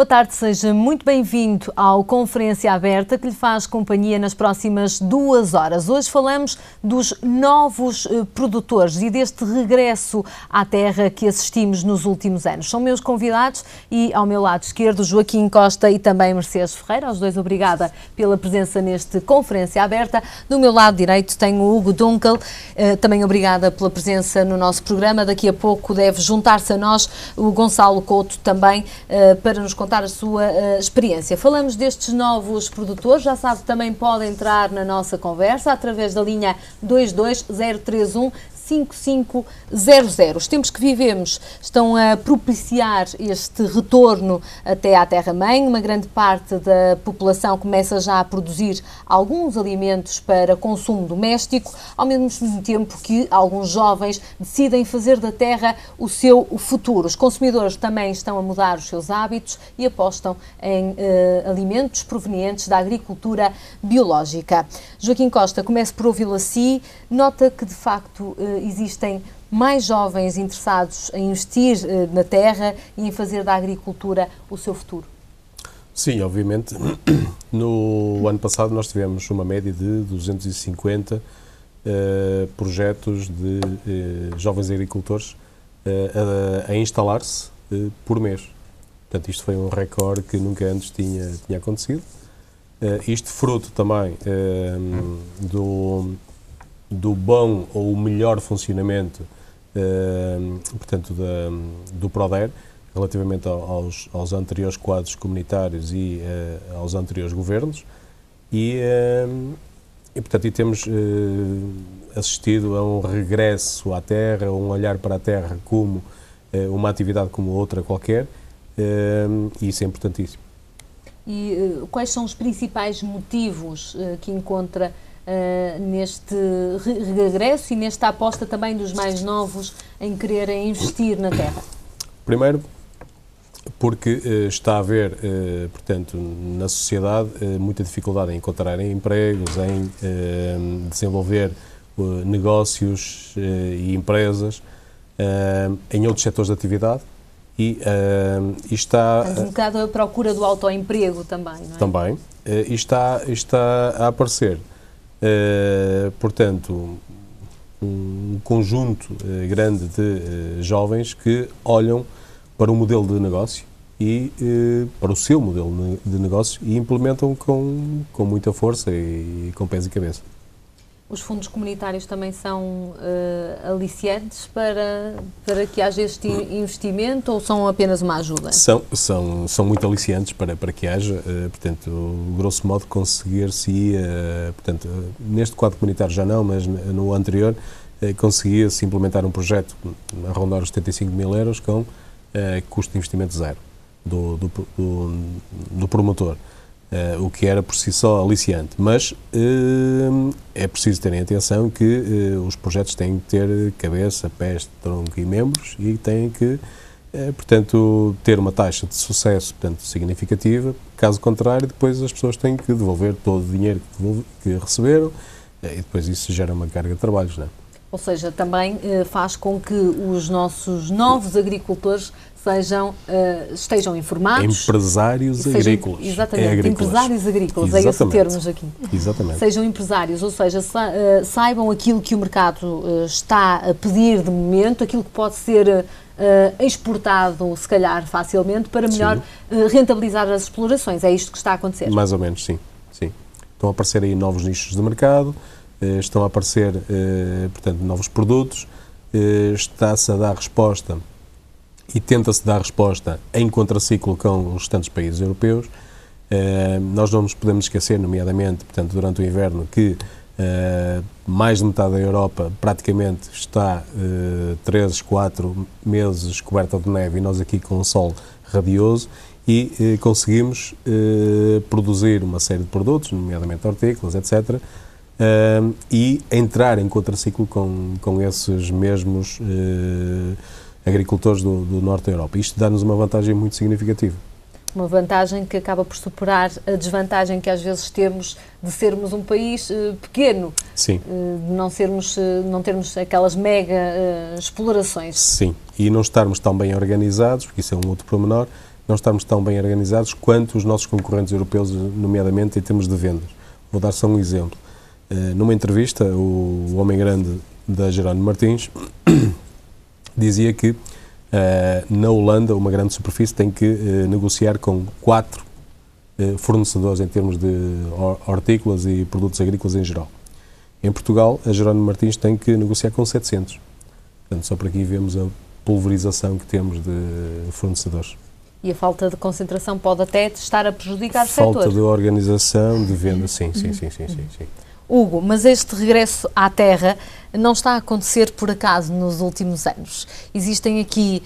Boa tarde, seja muito bem-vindo ao Conferência Aberta, que lhe faz companhia nas próximas 2 horas. Hoje falamos dos novos produtores e deste regresso à terra que assistimos nos últimos anos. São meus convidados e, ao meu lado esquerdo, Joaquim Costa e também Mercedes Ferreira. Aos dois, obrigada pela presença neste Conferência Aberta. Do meu lado direito tenho o Hugo Dunkel, também obrigada pela presença no nosso programa. Daqui a pouco deve juntar-se a nós o Gonçalo Couto também para nos contar a sua experiência. Falamos destes novos produtores, já sabe, também pode entrar na nossa conversa através da linha 22031 5500. Os tempos que vivemos estão a propiciar este retorno até à terra-mãe. Uma grande parte da população começa já a produzir alguns alimentos para consumo doméstico, ao mesmo tempo que alguns jovens decidem fazer da terra o seu futuro. Os consumidores também estão a mudar os seus hábitos e apostam em alimentos provenientes da agricultura biológica. Joaquim Costa, começo por ouvi-lo assim. Nota que, de facto, existem mais jovens interessados em investir na terra e em fazer da agricultura o seu futuro? Sim, obviamente. No ano passado nós tivemos uma média de 250 projetos de jovens agricultores a instalar-se por mês. Portanto, isto foi um recorde que nunca antes tinha acontecido. Isto fruto também do bom ou o melhor funcionamento portanto, do PRODER relativamente aos anteriores quadros comunitários e aos anteriores governos e portanto, temos assistido a um regresso à terra, um olhar para a terra como uma atividade como outra qualquer e isso é importantíssimo. E quais são os principais motivos que encontra neste regresso e nesta aposta também dos mais novos em quererem investir na terra? Primeiro, porque está a haver, portanto, na sociedade muita dificuldade em encontrar empregos, em desenvolver negócios e empresas em outros setores de atividade e está... Um bocado a procura do autoemprego também, não é? Também. E está a aparecer portanto, um conjunto grande de jovens que olham para o modelo de negócio e para o seu modelo de negócio e implementam com muita força e com pés e cabeça. Os fundos comunitários também são aliciantes para que haja este investimento ou são apenas uma ajuda? São muito aliciantes para que haja, portanto, grosso modo, conseguir-se, portanto, neste quadro comunitário já não, mas no anterior, conseguia-se implementar um projeto a rondar os 75 mil euros com custo de investimento zero do promotor. O que era por si só aliciante, mas é preciso terem atenção que os projetos têm que ter cabeça, pés, tronco e membros e têm que, portanto, ter uma taxa de sucesso, portanto, significativa. Caso contrário, depois as pessoas têm que devolver todo o dinheiro que receberam e depois isso gera uma carga de trabalhos, não é? Ou seja, também faz com que os nossos novos agricultores estejam informados. Empresários agrícolas. Exatamente, empresários agrícolas, é esse termo aqui. Exatamente. Sejam empresários, ou seja, saibam aquilo que o mercado está a pedir de momento, aquilo que pode ser exportado, se calhar, facilmente, para melhor rentabilizar as explorações. É isto que está a acontecer? Mais ou menos, sim. Estão a aparecer aí novos nichos de mercado, estão a aparecer, portanto, novos produtos, está-se a dar resposta e tenta-se dar resposta em contraciclo com os restantes países europeus. Nós não nos podemos esquecer, nomeadamente, portanto, durante o inverno, que mais de metade da Europa praticamente está 3, 4 meses coberta de neve e nós aqui com um sol radioso e conseguimos produzir uma série de produtos, nomeadamente hortícolas, etc., e entrar em contraciclo com esses mesmos agricultores do norte da Europa. Isto dá-nos uma vantagem muito significativa. Uma vantagem que acaba por superar a desvantagem que às vezes temos de sermos um país pequeno. Sim. De não termos aquelas mega explorações. Sim, e não estarmos tão bem organizados, porque isso é um outro pormenor, não estarmos tão bem organizados quanto os nossos concorrentes europeus, nomeadamente em termos de vendas. Vou dar só um exemplo. Numa entrevista, o homem grande da Jerónimo Martins dizia que na Holanda uma grande superfície tem que negociar com 4 fornecedores em termos de hortícolas e produtos agrícolas em geral. Em Portugal, a Jerónimo Martins tem que negociar com 700. Portanto, só por aqui vemos a pulverização que temos de fornecedores. E a falta de concentração pode até estar a prejudicar o setor. Falta de organização, de venda, sim. Hugo, mas este regresso à terra não está a acontecer por acaso nos últimos anos. Existem aqui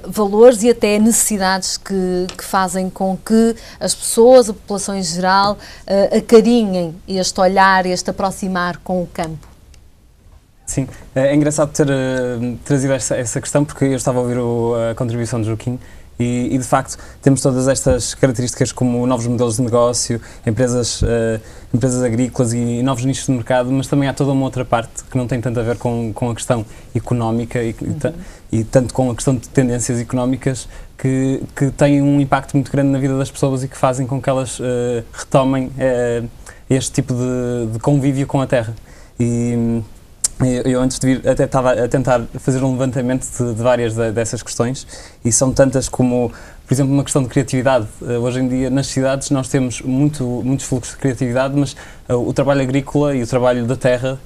valores e até necessidades que fazem com que as pessoas, a população em geral, acarinhem este olhar, este aproximar com o campo. Sim, é engraçado ter trazido essa questão, porque eu estava a ouvir a contribuição de Joaquim e de facto temos todas estas características como novos modelos de negócio, empresas agrícolas e novos nichos de mercado, mas também há toda uma outra parte que não tem tanto a ver com a questão económica e tanto com a questão de tendências económicas que têm um impacto muito grande na vida das pessoas e que fazem com que elas retomem este tipo de convívio com a terra. Eu antes de vir até estava a tentar fazer um levantamento de várias dessas questões e são tantas como, por exemplo, uma questão de criatividade. Hoje em dia nas cidades nós temos muitos fluxos de criatividade, mas o trabalho agrícola e o trabalho da terra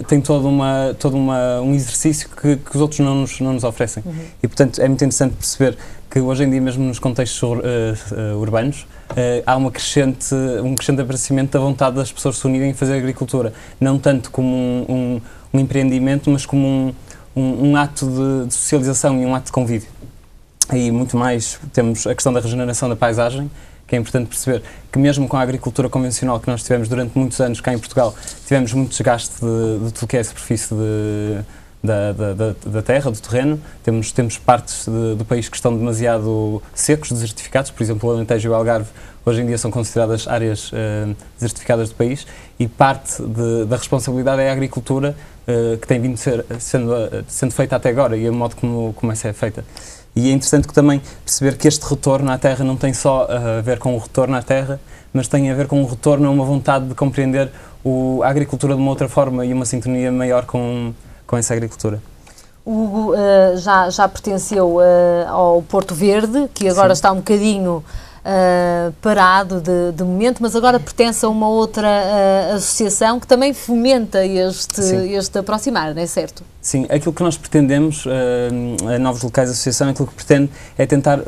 tem todo um exercício que os outros não nos oferecem. E portanto é muito interessante perceber que hoje em dia mesmo nos contextos urbanos há um crescente aparecimento da vontade das pessoas se unirem e fazer agricultura, não tanto como um empreendimento, mas como um ato de socialização e um ato de convívio. E muito mais temos a questão da regeneração da paisagem, que é importante perceber que mesmo com a agricultura convencional que nós tivemos durante muitos anos cá em Portugal, tivemos muito desgaste de tudo que é a superfície da terra, do terreno. Temos partes do país que estão demasiado secos, desertificados, por exemplo, o Alentejo e o Algarve hoje em dia são consideradas áreas desertificadas do país e parte da responsabilidade é a agricultura que tem vindo sendo feita até agora e o modo como essa é feita. E é interessante que também perceber que este retorno à terra não tem só a ver com o retorno à terra, mas tem a ver com o retorno a uma vontade de compreender a agricultura de uma outra forma e uma sintonia maior com essa agricultura. O Hugo já pertenceu ao Porto Verde, que agora está um bocadinho parado de momento, mas agora pertence a uma outra associação que também fomenta este aproximar, não é certo? Sim, aquilo que nós pretendemos, a Novos Locais Associação, aquilo que pretende é tentar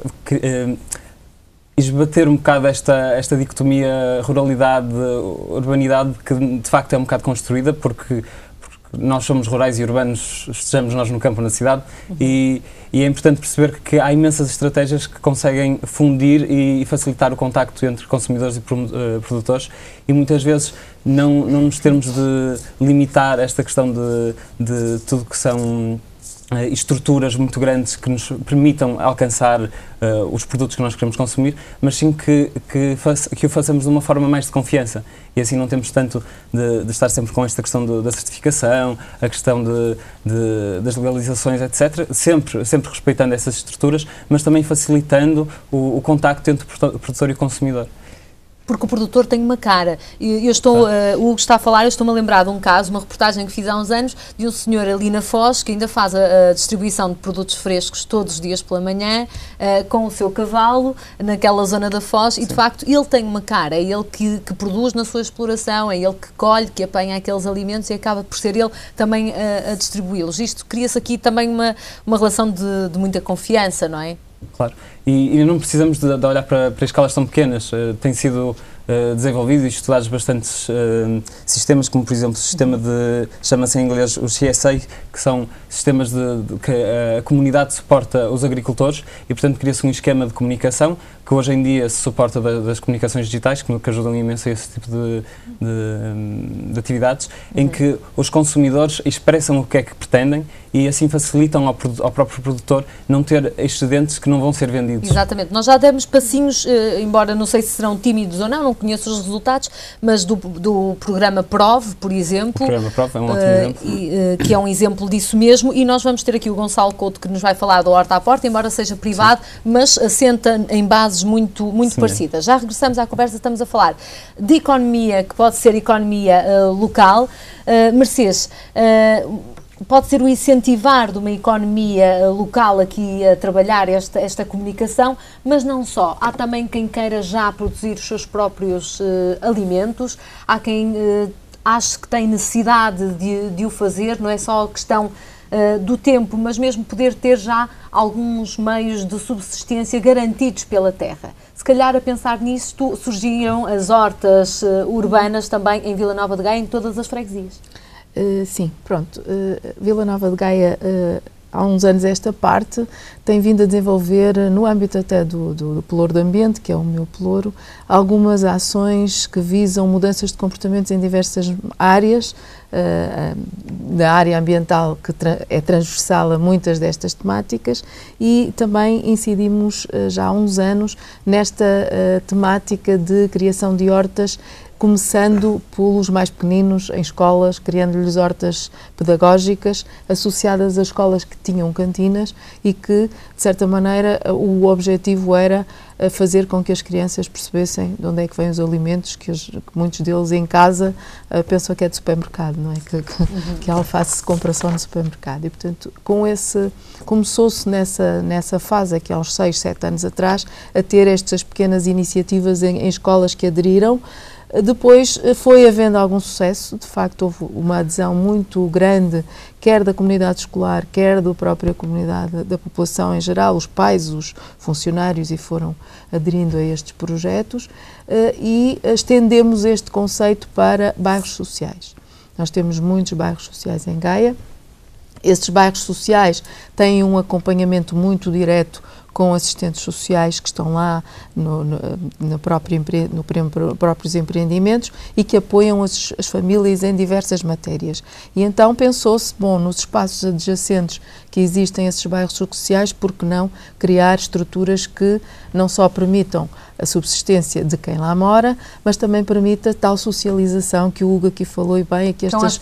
esbater um bocado esta dicotomia ruralidade-urbanidade que de facto é um bocado construída, porque nós somos rurais e urbanos, estejamos nós no campo ou na cidade, e é importante perceber que há imensas estratégias que conseguem fundir e facilitar o contacto entre consumidores e produtores e muitas vezes não nos termos de limitar esta questão de tudo que são estruturas muito grandes que nos permitam alcançar os produtos que nós queremos consumir, mas sim que o façamos de uma forma mais de confiança. E assim não temos tanto de estar sempre com esta questão da certificação, a questão das legalizações, etc. Sempre respeitando essas estruturas, mas também facilitando o contacto entre o produtor e o consumidor. Porque o produtor tem uma cara. O Hugo está a falar, eu estou-me a lembrar de um caso, uma reportagem que fiz há uns anos, de um senhor ali na Foz, que ainda faz a distribuição de produtos frescos todos os dias pela manhã, com o seu cavalo, naquela zona da Foz, e de facto ele tem uma cara, é ele que produz na sua exploração, é ele que colhe, que apanha aqueles alimentos e acaba por ser ele também a distribuí-los. Isto cria-se aqui também uma relação de muita confiança, não é? Claro, e não precisamos de olhar para escalas tão pequenas. Tem sido desenvolvido e estudados bastantes sistemas, como por exemplo o sistema chama-se em inglês os CSA, que são sistemas que a comunidade suporta os agricultores e portanto cria-se um esquema de comunicação que hoje em dia se suporta das comunicações digitais, que ajudam imenso a esse tipo de atividades, em que os consumidores expressam o que é que pretendem e assim facilitam ao próprio produtor não ter excedentes que não vão ser vendidos. Exatamente. Nós já demos passinhos, embora não sei se serão tímidos ou não não conheço os resultados, mas do programa PROV, por exemplo. O programa PROV é um ótimo exemplo. Que é um exemplo disso mesmo, e nós vamos ter aqui o Gonçalo Couto, que nos vai falar do Horta à Porta, embora seja privado, mas assenta em bases muito parecidas. Já regressamos à conversa, estamos a falar de economia, que pode ser economia local. Mercês, pode ser o incentivar de uma economia local aqui a trabalhar esta comunicação, mas não só. Há também quem queira já produzir os seus próprios alimentos, há quem ache que tem necessidade de o fazer, não é só a questão do tempo, mas mesmo poder ter já alguns meios de subsistência garantidos pela terra. Se calhar, a pensar nisto, surgiram as hortas urbanas também em Vila Nova de Gaia, em todas as freguesias. Sim, pronto. Vila Nova de Gaia, há uns anos esta parte, tem vindo a desenvolver, no âmbito até do Pelouro do Ambiente, que é o meu pelouro, algumas ações que visam mudanças de comportamentos em diversas áreas, da área ambiental, que é transversal a muitas destas temáticas, e também incidimos já há uns anos nesta temática de criação de hortas, começando pelos mais pequeninos em escolas, criando-lhes hortas pedagógicas associadas a escolas que tinham cantinas e que, de certa maneira, o objetivo era fazer com que as crianças percebessem de onde é que vêm os alimentos, que muitos deles em casa pensam que é de supermercado, não é? Que a alface se compra só no supermercado. E, portanto, começou-se nessa fase, aqui há uns 6, 7 anos atrás, a ter estas pequenas iniciativas em escolas que aderiram. Depois foi havendo algum sucesso, de facto houve uma adesão muito grande, quer da comunidade escolar, quer da própria comunidade, da população em geral, os pais, os funcionários, e foram aderindo a estes projetos, e estendemos este conceito para bairros sociais. Nós temos muitos bairros sociais em Gaia. Esses bairros sociais têm um acompanhamento muito direto com assistentes sociais que estão lá nos próprios empreendimentos e que apoiam as famílias em diversas matérias. E então pensou-se, bom, nos espaços adjacentes que existem a esses bairros sociais, por que não criar estruturas que não só permitam a subsistência de quem lá mora, mas também permita tal socialização que o Hugo aqui falou e bem, que estes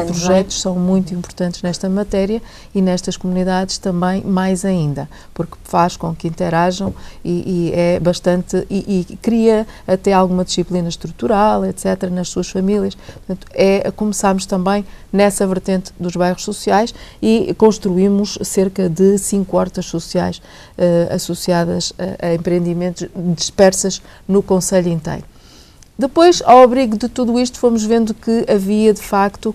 projetos são muito importantes nesta matéria e nestas comunidades também mais ainda, porque faz com que interajam e é bastante, e cria até alguma disciplina estrutural, etc., nas suas famílias. Portanto, começámos também nessa vertente dos bairros sociais e construímos cerca de 5 hortas sociais associadas a empreendimentos dispersas no concelho inteiro. Depois, ao abrigo de tudo isto, fomos vendo que havia, de facto,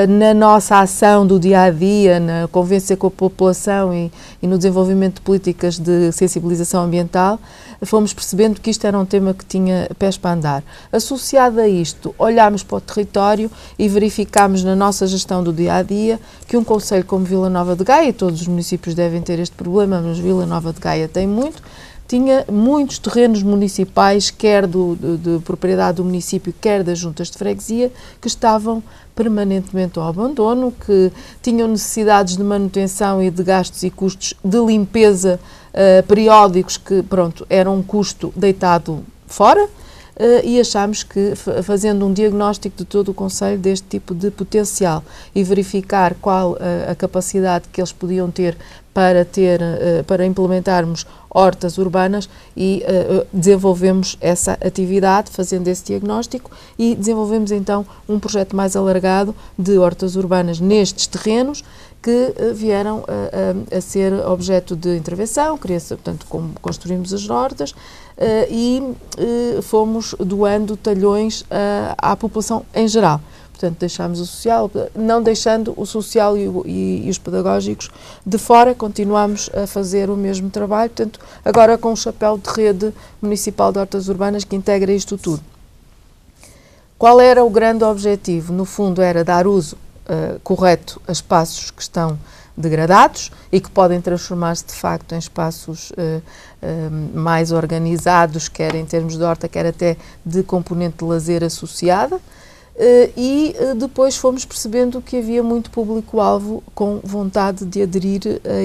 na nossa ação do dia-a-dia, na convivência com a população e no desenvolvimento de políticas de sensibilização ambiental, fomos percebendo que isto era um tema que tinha pés para andar. Associado a isto, olhámos para o território e verificámos na nossa gestão do dia-a-dia que um concelho como Vila Nova de Gaia, e todos os municípios devem ter este problema, mas Vila Nova de Gaia tem muito, tinha muitos terrenos municipais, quer de propriedade do município, quer das juntas de freguesia, que estavam permanentemente ao abandono, que tinham necessidades de manutenção e de gastos e custos de limpeza periódicos, que, pronto, eram um custo deitado fora, e achámos que, fazendo um diagnóstico de todo o concelho deste tipo de potencial e verificar qual a capacidade que eles podiam ter para implementarmos hortas urbanas, e desenvolvemos essa atividade, fazendo esse diagnóstico, e desenvolvemos então um projeto mais alargado de hortas urbanas nestes terrenos, que vieram a ser objeto de intervenção, portanto, construímos as hortas e fomos doando talhões à população em geral. Portanto, deixámos o social, não deixando o social e os pedagógicos de fora, continuamos a fazer o mesmo trabalho, portanto, agora com o chapéu de rede municipal de hortas urbanas que integra isto tudo. Qual era o grande objetivo? No fundo, era dar uso correto a espaços que estão degradados e que podem transformar-se de facto em espaços mais organizados, quer em termos de horta, quer até de componente de lazer associada, e depois fomos percebendo que havia muito público-alvo com vontade de aderir a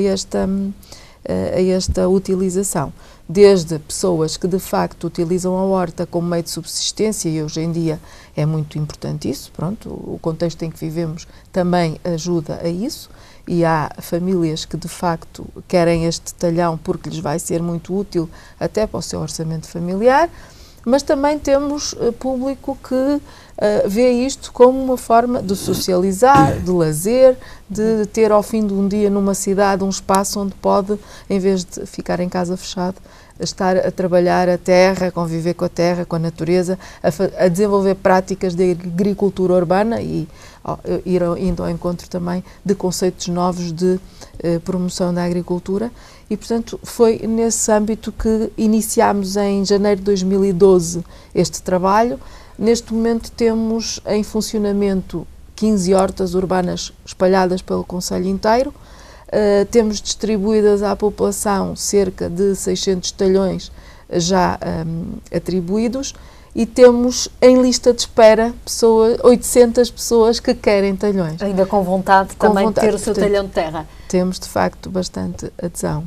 a esta utilização. Desde pessoas que de facto utilizam a horta como meio de subsistência, e hoje em dia é muito importante isso, pronto, o contexto em que vivemos também ajuda a isso, e há famílias que de facto querem este talhão porque lhes vai ser muito útil até para o seu orçamento familiar, mas também temos público que vê isto como uma forma de socializar, de lazer, de ter ao fim de um dia numa cidade um espaço onde pode, em vez de ficar em casa fechado, estar a trabalhar a terra, a conviver com a terra, com a natureza, a desenvolver práticas de agricultura urbana e indo ao encontro também de conceitos novos de promoção da agricultura. E, portanto, foi nesse âmbito que iniciámos em janeiro de 2012 este trabalho. Neste momento temos em funcionamento 15 hortas urbanas espalhadas pelo concelho inteiro. Temos distribuídas à população cerca de 600 talhões já atribuídos e temos em lista de espera 800 pessoas que querem talhões. Ainda com vontade também de ter o seu talhão de terra. Temos, de facto, bastante adesão.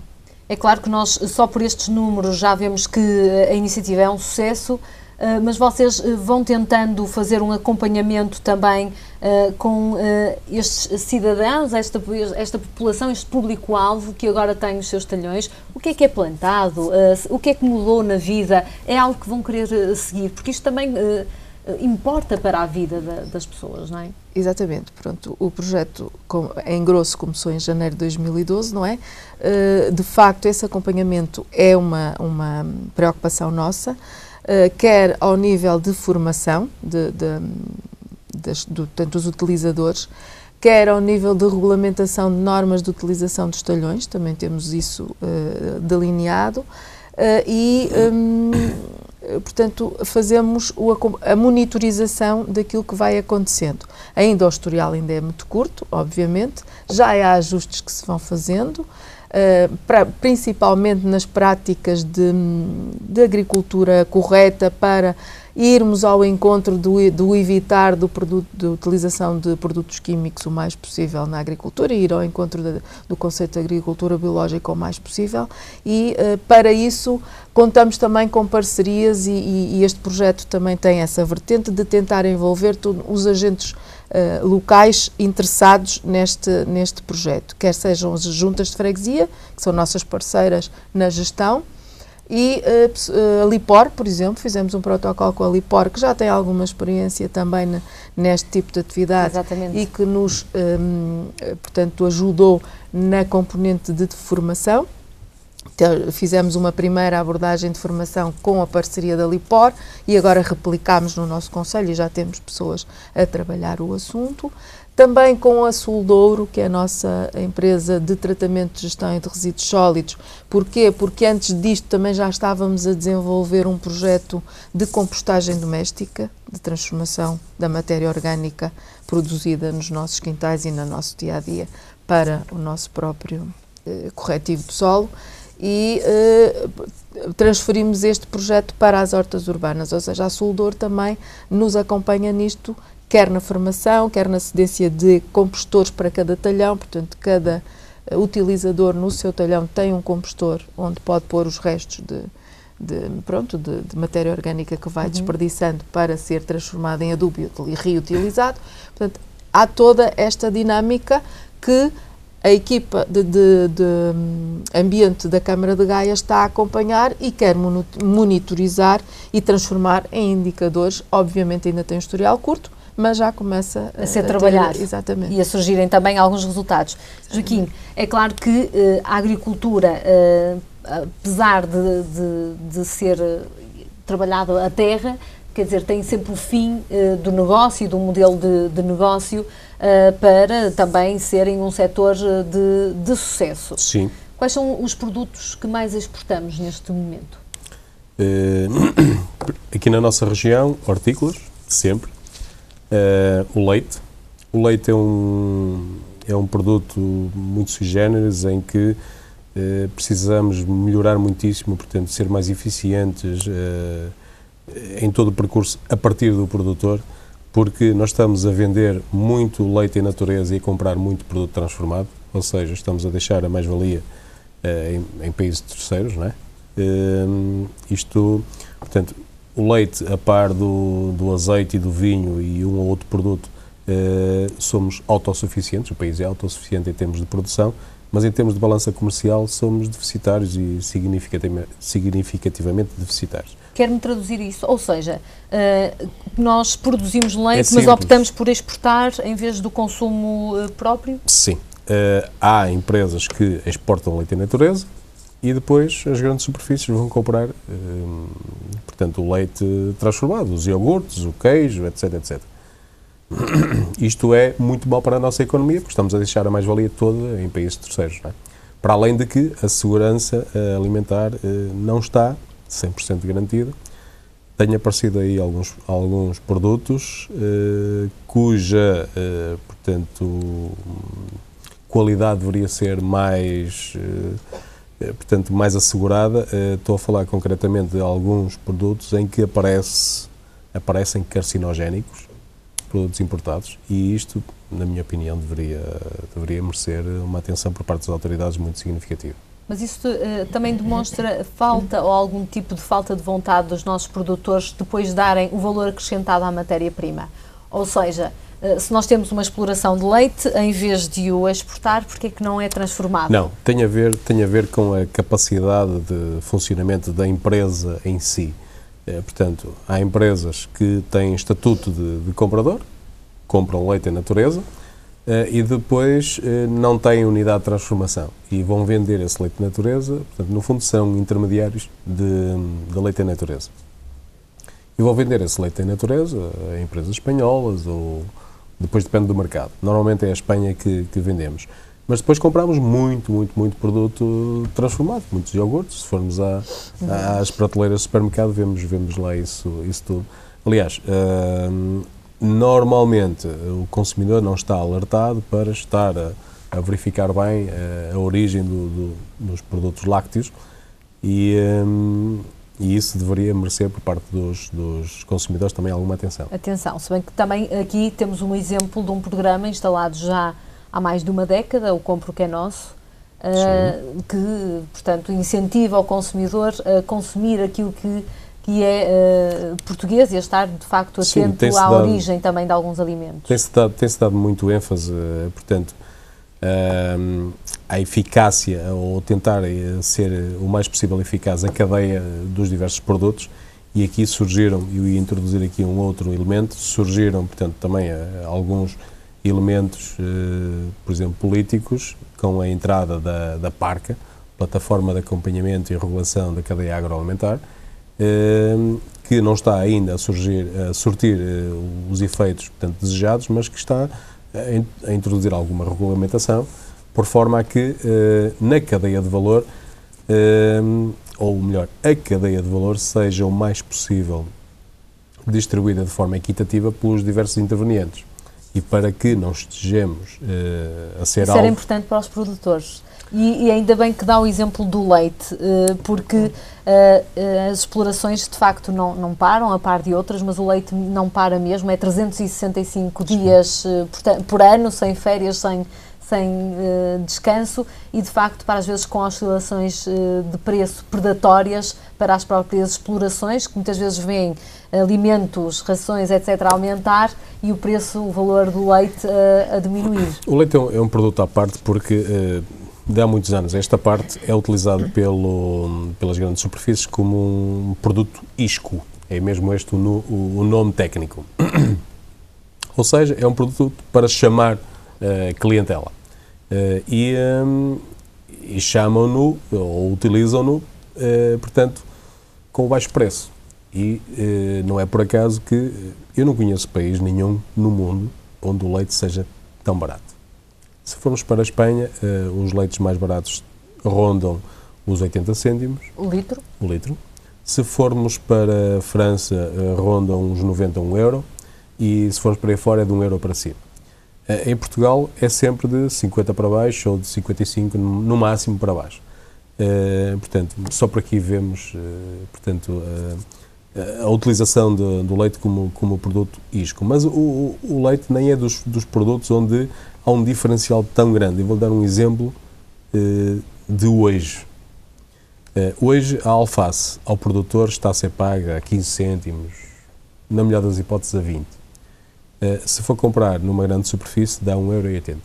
É claro que nós, só por estes números, já vemos que a iniciativa é um sucesso, mas vocês vão tentando fazer um acompanhamento também com estes cidadãos, esta população, este público-alvo que agora tem os seus talhões. O que é plantado? O que é que mudou na vida? É algo que vão querer seguir? Porque isto também importa para a vida das pessoas, não é? Exatamente. Pronto, o projeto, em grosso, começou em janeiro de 2012, não é? De facto, esse acompanhamento é uma preocupação nossa, quer ao nível de formação tanto dos utilizadores, quer ao nível de regulamentação de normas de utilização dos talhões, também temos isso delineado, portanto, fazemos a monitorização daquilo que vai acontecendo. Ainda o historial ainda é muito curto, obviamente, já há ajustes que se vão fazendo, principalmente nas práticas de agricultura correta, para irmos ao encontro do evitar de utilização de produtos químicos o mais possível na agricultura, e ir ao encontro do conceito de agricultura biológica o mais possível, e para isso contamos também com parcerias e este projeto também tem essa vertente de tentar envolver os agentes locais interessados neste projeto, quer sejam as juntas de freguesia, que são nossas parceiras na gestão, e a Lipor, por exemplo, fizemos um protocolo com a Lipor, que já tem alguma experiência também neste tipo de atividade. Exatamente. E que nos, portanto, ajudou na componente de formação. Então, fizemos uma primeira abordagem de formação com a parceria da Lipor e agora replicámos no nosso concelho e já temos pessoas a trabalhar o assunto. Também com a Sul Douro, que é a nossa empresa de tratamento de gestão de resíduos sólidos. Porquê? Porque antes disto também já estávamos a desenvolver um projeto de compostagem doméstica, de transformação da matéria orgânica produzida nos nossos quintais e no nosso dia-a-dia para o nosso próprio corretivo do solo. E transferimos este projeto para as hortas urbanas, ou seja, a Sul Douro também nos acompanha nisto, quer na formação, quer na cedência de compostores para cada talhão, portanto, cada utilizador no seu talhão tem um compostor onde pode pôr os restos de matéria orgânica que vai desperdiçando para ser transformado em adubo e reutilizado. Portanto, há toda esta dinâmica que a equipa de ambiente da Câmara de Gaia está a acompanhar e quer monitorizar e transformar em indicadores. Obviamente ainda tem um historial curto, mas já começa a ser trabalhado. Exatamente. E a surgirem também alguns resultados. Joaquim, é claro que a agricultura, apesar de ser trabalhado a terra, quer dizer, tem sempre o fim do negócio e do modelo de negócio para também serem um setor de sucesso. Sim. Quais são os produtos que mais exportamos neste momento? Aqui na nossa região, hortícolas, sempre. O leite. O leite é um produto muito sui generis, em que precisamos melhorar muitíssimo, portanto, ser mais eficientes em todo o percurso a partir do produtor, porque nós estamos a vender muito leite em natureza e a comprar muito produto transformado, ou seja, estamos a deixar a mais-valia em países terceiros, não é? Portanto, o leite, a par do azeite e do vinho e um ou outro produto, somos autossuficientes, o país é autossuficiente em termos de produção, mas em termos de balança comercial somos deficitários e significativamente deficitários. Quer-me traduzir isso? Ou seja, nós produzimos leite, mas simples. optamos por exportar em vez do consumo próprio? Sim. Há empresas que exportam leite em natureza e depois as grandes superfícies vão comprar, portanto, o leite transformado, os iogurtes, o queijo, etc, etc. Isto é muito mau para a nossa economia, porque estamos a deixar a mais-valia toda em países terceiros, não é? Para além de que a segurança alimentar não está 100% garantida. Tem aparecido aí alguns produtos cuja, portanto, qualidade deveria ser mais assegurada. Estou a falar concretamente de alguns produtos em que aparecem carcinogénicos, produtos importados, e isto, na minha opinião, deveria merecer uma atenção por parte das autoridades muito significativa. Mas isso também demonstra falta ou algum tipo de falta de vontade dos nossos produtores depois de darem o valor acrescentado à matéria-prima. Ou seja, se nós temos uma exploração de leite, em vez de o exportar, porque é que não é transformado? Não, tem a ver com a capacidade de funcionamento da empresa em si. Portanto, há empresas que têm estatuto de comprador, compram leite em natureza, e depois não têm unidade de transformação e vão vender esse leite de natureza. Portanto, no fundo são intermediários de leite em natureza. E vão vender esse leite em natureza a empresas espanholas ou depois depende do mercado. Normalmente é a Espanha que vendemos. Mas depois compramos muito produto transformado, muitos iogurtes. Se formos às prateleiras do supermercado, vemos lá isso tudo. Aliás, normalmente o consumidor não está alertado para estar a verificar bem a origem dos produtos lácteos e isso deveria merecer por parte dos consumidores também alguma atenção. Atenção, se bem que também aqui temos um exemplo de um programa instalado já há mais de uma década, o Compre o que é Nosso, que, portanto, incentiva o consumidor a consumir aquilo que é português e a estar, de facto, atento à origem também de alguns alimentos. Tem-se dado muito ênfase, portanto, à eficácia, ou tentar ser o mais possível eficaz a cadeia dos diversos produtos, e aqui surgiram, eu ia introduzir aqui um outro elemento, surgiram, portanto, também alguns elementos, por exemplo, políticos, com a entrada da PARCA, Plataforma de Acompanhamento e Regulação da Cadeia Agroalimentar, que não está ainda a surtir os efeitos, portanto, desejados, mas que está a introduzir alguma regulamentação, por forma a que na cadeia de valor, ou melhor, a cadeia de valor seja o mais possível distribuída de forma equitativa pelos diversos intervenientes. E para que não estejamos a ser alvo... Isso era importante para os produtores. E ainda bem que dá o exemplo do leite, porque as explorações de facto não param, a par de outras, mas o leite não para mesmo, é 365 dias por ano, sem férias, sem descanso, e de facto, para às vezes com oscilações de preço predatórias para as próprias explorações, que muitas vezes vêm alimentos, rações, etc. a aumentar e o valor do leite a diminuir. O leite é um produto à parte porque de há muitos anos esta parte é utilizado pelas grandes superfícies como um produto isco, é mesmo este o nome técnico. Ou seja, é um produto para chamar clientela. E chamam-no ou utilizam-no, portanto, com baixo preço. E não é por acaso que eu não conheço país nenhum no mundo onde o leite seja tão barato. Se formos para a Espanha, os leites mais baratos rondam os 80 cêntimos. O litro? O litro. Se formos para a França, rondam uns 90 €, e se formos para aí fora é de €1 para cima. Em Portugal é sempre de 50 para baixo ou de 55 no máximo para baixo. Portanto, só por aqui vemos portanto, a utilização do leite como produto isco. Mas o leite nem é dos produtos onde há um diferencial tão grande. Eu vou dar um exemplo de hoje. Hoje a alface ao produtor está a ser paga a 15 cêntimos, na melhor das hipóteses a 20. Se for comprar numa grande superfície dá 1,80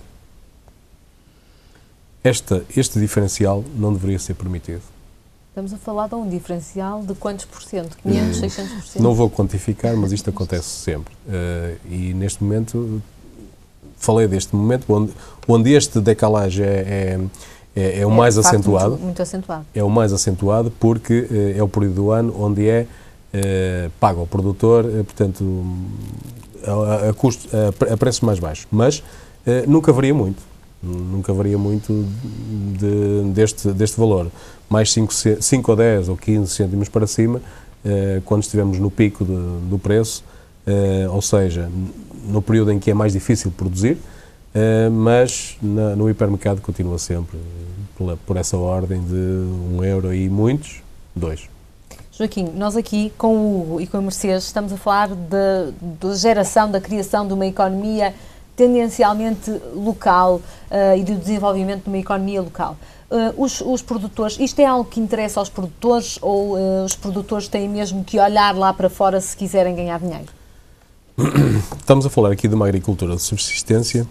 €. Este diferencial não deveria ser permitido. Estamos a falar de um diferencial de quantos por cento? 500, 600%? Não vou quantificar, mas isto acontece sempre. E neste momento, falei deste momento onde este decalagem é o mais acentuado. Muito acentuado. É o mais acentuado porque é o período do ano onde paga ao produtor, portanto, a preços mais baixos. Mas nunca varia muito. Nunca varia muito deste valor. Mais 5 ou 10 ou 15 cêntimos para cima, quando estivermos no pico do preço, ou seja, no período em que é mais difícil produzir, mas no hipermercado continua sempre por essa ordem de 1 euro e muitos, 2. Joaquim, nós aqui com o Hugo e com a Mercedes estamos a falar da geração, da criação de uma economia tendencialmente local e do desenvolvimento de uma economia local. Os produtores, isto é algo que interessa aos produtores ou os produtores têm mesmo que olhar lá para fora se quiserem ganhar dinheiro? Estamos a falar aqui de uma agricultura de subsistência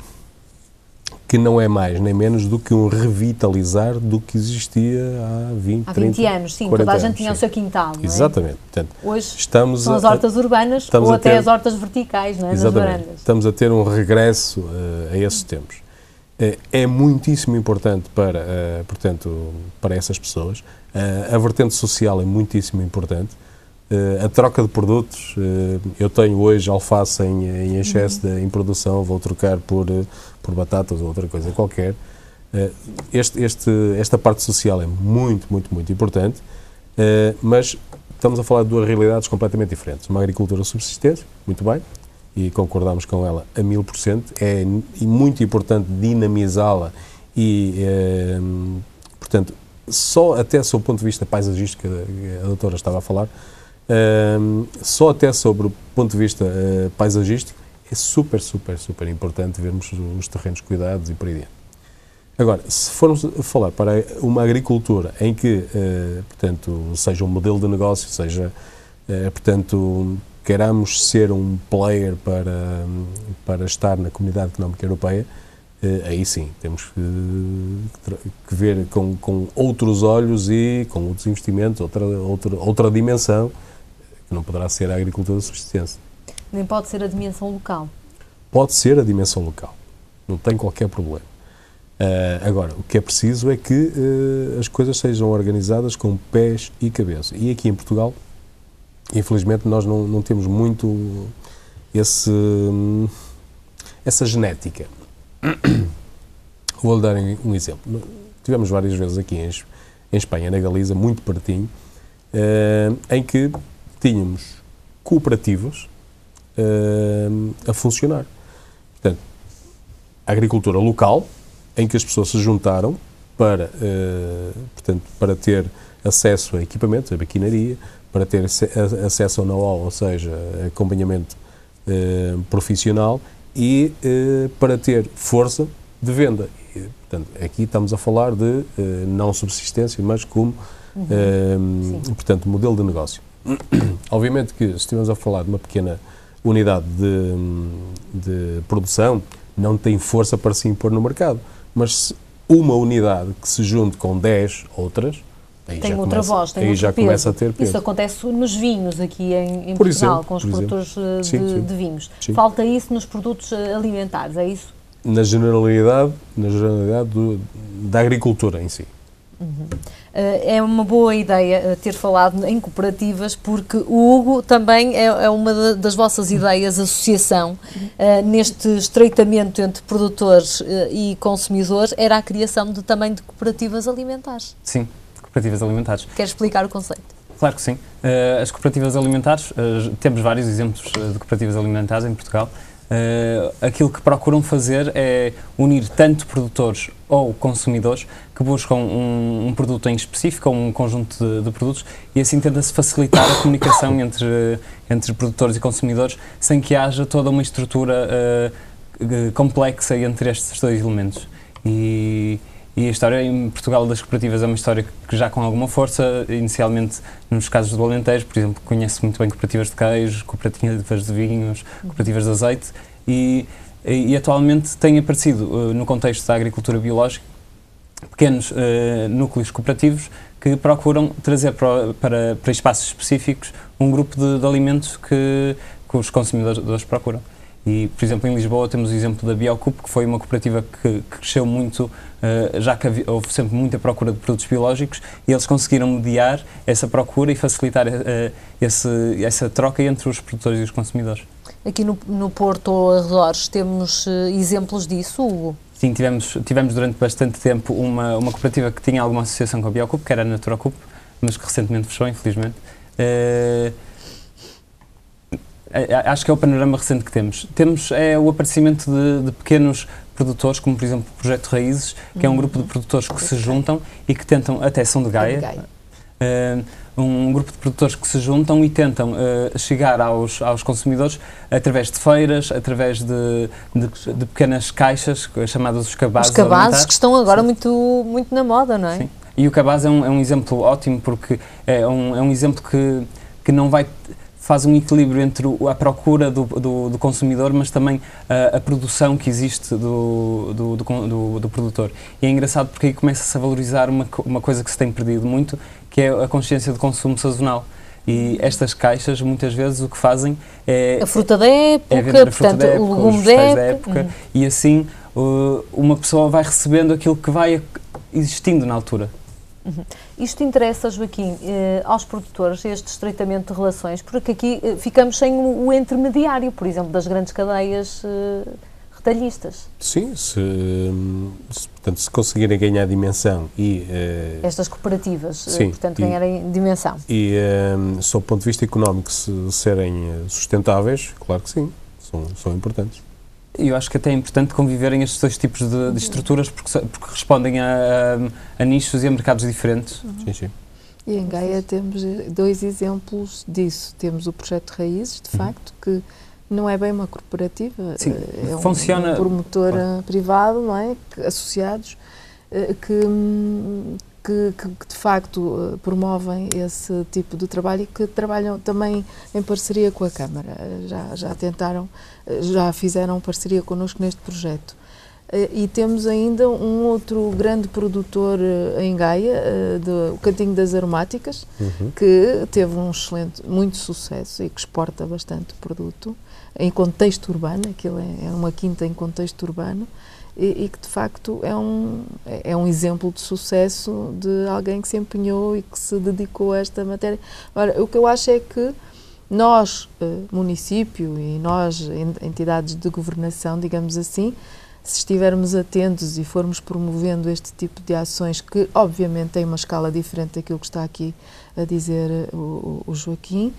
que não é mais nem menos do que um revitalizar do que existia há 20, 30 anos, sim, toda a gente tinha o seu quintal, não é? Exatamente. Portanto, hoje são as hortas urbanas ou até as hortas verticais, não é? Exatamente. Nas varandas. Estamos a ter um regresso a esses tempos. É muitíssimo importante para essas pessoas. A vertente social é muitíssimo importante. A troca de produtos, eu tenho hoje alface em excesso em produção, vou trocar por batatas ou outra coisa qualquer. Esta parte social é muito, muito, muito importante, mas estamos a falar de duas realidades completamente diferentes. Uma agricultura de subsistência, muito bem, e concordamos com ela a 1000%, é muito importante dinamizá-la e, portanto, só até sob o ponto de vista paisagístico, que a doutora estava a falar, só até sobre o ponto de vista paisagístico é super, super, super importante vermos os terrenos cuidados e por aí dentro. Agora, se formos falar para uma agricultura em que, portanto, seja um modelo de negócio, seja, portanto, queiramos ser um player para estar na Comunidade Económica Europeia, aí sim, temos que ver com outros olhos e com outros investimentos, outra dimensão, que não poderá ser a agricultura de subsistência. Nem pode ser a dimensão local. Pode ser a dimensão local, não tem qualquer problema. Agora, o que é preciso é que as coisas sejam organizadas com pés e cabeça. E aqui em Portugal, infelizmente, nós não temos muito essa genética. Vou-lhe dar um exemplo. Tivemos várias vezes aqui em Espanha, na Galiza, muito pertinho, em que tínhamos cooperativas a funcionar. Portanto, a agricultura local, em que as pessoas se juntaram para ter acesso a equipamentos, a maquinaria, para ter acesso ao know-how, ou seja, acompanhamento profissional e para ter força de venda. Portanto, aqui estamos a falar de não subsistência, mas como, portanto, modelo de negócio. Obviamente que se estivermos a falar de uma pequena unidade de produção, não tem força para se impor no mercado. Mas se uma unidade que se junte com 10 outras, aí tem já outra voz, tem outro já peso. começa a ter peso. Isso acontece nos vinhos aqui em Por Portugal, exemplo, com os produtores de vinhos. Sim. Falta isso nos produtos alimentares, é isso? Na generalidade da agricultura em si. É uma boa ideia ter falado em cooperativas, porque o Hugo também é uma das vossas ideias, associação, neste estreitamento entre produtores e consumidores, era a criação também de cooperativas alimentares. Sim, cooperativas alimentares. Quer explicar o conceito? Claro que sim. As cooperativas alimentares, temos vários exemplos de cooperativas alimentares em Portugal. Aquilo que procuram fazer é unir tanto produtores ou consumidores que buscam um produto em específico ou um conjunto de produtos e assim tenta-se facilitar a comunicação entre produtores e consumidores sem que haja toda uma estrutura complexa entre estes dois elementos. E E a história em Portugal das cooperativas é uma história que já com alguma força, inicialmente nos casos do Alentejo, por exemplo, conhece muito bem cooperativas de queijo, cooperativas de vinhos, cooperativas de azeite e atualmente tem aparecido no contexto da agricultura biológica pequenos núcleos cooperativos que procuram trazer para espaços específicos um grupo de alimentos que os consumidores procuram. E, por exemplo, em Lisboa temos o exemplo da Biocup, que foi uma cooperativa que cresceu muito, já que houve sempre muita procura de produtos biológicos, e eles conseguiram mediar essa procura e facilitar essa troca entre os produtores e os consumidores. Aqui no Porto ou arredores temos exemplos disso, Hugo? Sim, tivemos durante bastante tempo uma cooperativa que tinha alguma associação com a Biocup, que era a Naturacup, mas que recentemente fechou, infelizmente. Acho que é o panorama recente que temos. Temos o aparecimento de pequenos produtores, como por exemplo o Projeto Raízes, que é um grupo de produtores que se juntam e que tentam, até São de Gaia, um grupo de produtores que se juntam e tentam chegar aos consumidores através de feiras, através de pequenas caixas, chamadas os cabazes. Os cabazes que estão agora muito na moda, não é? Sim. E o cabaz é um exemplo ótimo, porque é um exemplo que não faz um equilíbrio entre a procura do consumidor, mas também a produção que existe do produtor. E é engraçado porque aí começa-se a valorizar uma coisa que se tem perdido muito, que é a consciência de consumo sazonal. E estas caixas, muitas vezes, o que fazem é... A fruta da época, vender a fruta portanto, da época, o legume os da vegetais época. E assim, uma pessoa vai recebendo aquilo que vai existindo na altura. Isto interessa, Joaquim, aos produtores, este estreitamento de relações, porque aqui ficamos sem o intermediário, por exemplo, das grandes cadeias retalhistas. Sim, portanto, se conseguirem ganhar dimensão e... Estas cooperativas, sim, portanto, ganharem dimensão. E, sob o ponto de vista económico, se serem sustentáveis, claro que sim, são importantes. Eu acho que até é importante conviverem estes dois tipos de estruturas, porque respondem a nichos e a mercados diferentes. Sim, sim. E em Gaia temos dois exemplos disso. Temos o Projeto Raízes, de facto, que não é bem uma cooperativa, sim, é funciona, um promotor privado, não é? Associados, que de facto promovem esse tipo de trabalho e que trabalham também em parceria com a Câmara. Já fizeram parceria connosco neste projeto. E temos ainda um outro grande produtor em Gaia, o Cantinho das Aromáticas, que teve muito sucesso e que exporta bastante produto em contexto urbano. Aquilo é uma quinta em contexto urbano. E que de facto é um exemplo de sucesso de alguém que se empenhou e que se dedicou a esta matéria. Ora, o que eu acho é que nós, município, e nós, entidades de governação, digamos assim, se estivermos atentos e formos promovendo este tipo de ações, que obviamente tem uma escala diferente daquilo que está aqui a dizer o Joaquim,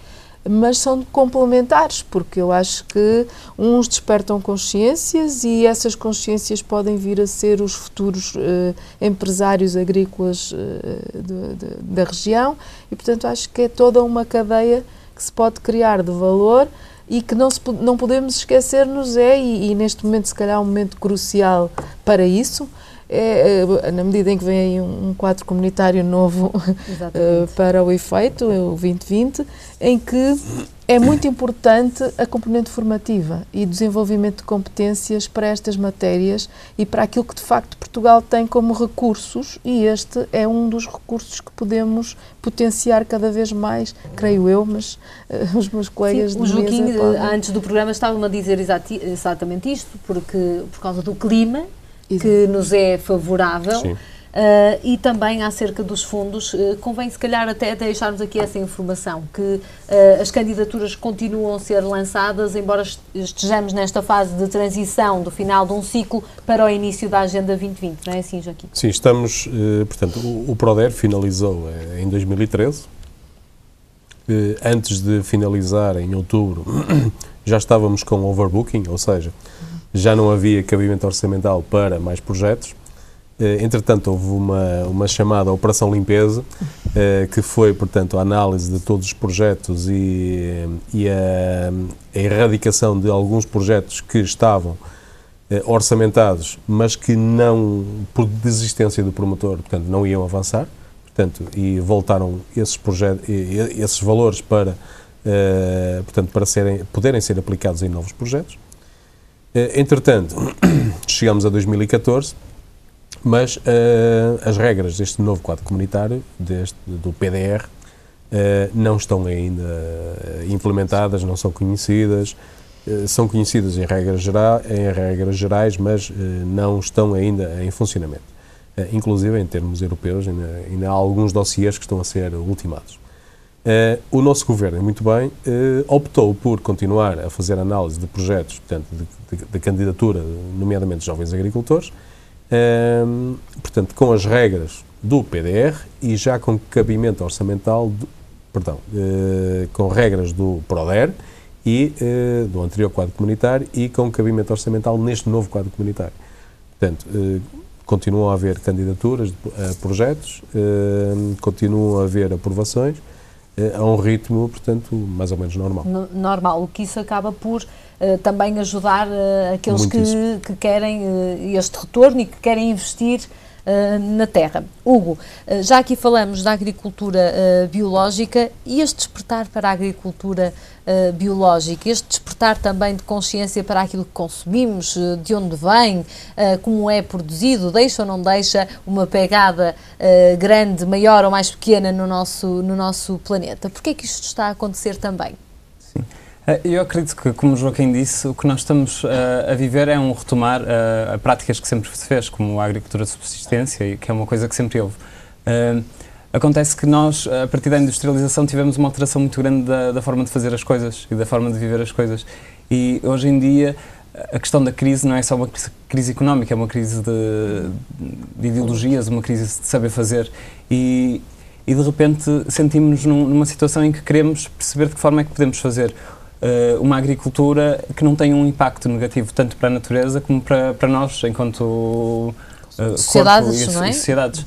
mas são complementares, porque eu acho que uns despertam consciências e essas consciências podem vir a ser os futuros empresários agrícolas da região e, portanto, acho que é toda uma cadeia que se pode criar de valor e que não podemos esquecer-nos e neste momento, se calhar, é um momento crucial para isso. Na medida em que vem aí um quadro comunitário novo para o efeito, o 2020, em que é muito importante a componente formativa e desenvolvimento de competências para estas matérias e para aquilo que de facto Portugal tem como recursos, e este é um dos recursos que podemos potenciar cada vez mais, creio eu, mas os meus colegas de mesa... O Joaquim, antes do programa, estava-me a dizer exatamente isto, porque por causa do clima, que nos é favorável, e também acerca dos fundos, convém se calhar até deixarmos aqui essa informação, que as candidaturas continuam a ser lançadas, embora estejamos nesta fase de transição do final de um ciclo para o início da Agenda 2020, não é assim, Joaquim? Sim, estamos, portanto, o PRODER finalizou em 2013, antes de finalizar em outubro já estávamos com overbooking, ou seja, já não havia cabimento orçamental para mais projetos. Entretanto, houve uma chamada Operação Limpeza, que foi, portanto, a análise de todos os projetos e a erradicação de alguns projetos que estavam orçamentados, mas que não, por desistência do promotor, portanto, não iam avançar, portanto, e voltaram esses projetos, esses valores para, portanto, para poderem ser aplicados em novos projetos. Entretanto, chegamos a 2014, mas as regras deste novo quadro comunitário, do PDR, não estão ainda implementadas, não são conhecidas. São conhecidas em regras gerais, mas não estão ainda em funcionamento. Inclusive, em termos europeus, ainda há alguns dossiês que estão a ser ultimados. O nosso governo, muito bem, optou por continuar a fazer análise de projetos, portanto, de candidatura, nomeadamente de jovens agricultores, portanto, com as regras do PDR e já com cabimento orçamental, com regras do PRODER, e do anterior quadro comunitário e com cabimento orçamental neste novo quadro comunitário. Portanto, continuam a haver candidaturas a projetos, continuam a haver aprovações a um ritmo, portanto, mais ou menos normal. Normal, o que isso acaba por também ajudar aqueles que querem este retorno e que querem investir na terra. Hugo, já aqui falamos da agricultura biológica e este despertar para a agricultura biológica, este despertar também de consciência para aquilo que consumimos, de onde vem, como é produzido, deixa ou não deixa uma pegada grande, maior ou mais pequena no nosso planeta? Porquê é que isto está a acontecer também? Sim. Eu acredito que, como o Joaquim disse, o que nós estamos a viver é um retomar a práticas que sempre se fez, como a agricultura de subsistência, e que é uma coisa que sempre houve. Acontece que nós, a partir da industrialização, tivemos uma alteração muito grande da forma de fazer as coisas e da forma de viver as coisas. E hoje em dia a questão da crise não é só uma crise económica, é uma crise de ideologias, uma crise de saber fazer. E de repente sentimos-nos numa situação em que queremos perceber de que forma é que podemos fazer uma agricultura que não tenha um impacto negativo tanto para a natureza como para nós, enquanto sociedades, corpo não é? E sociedades.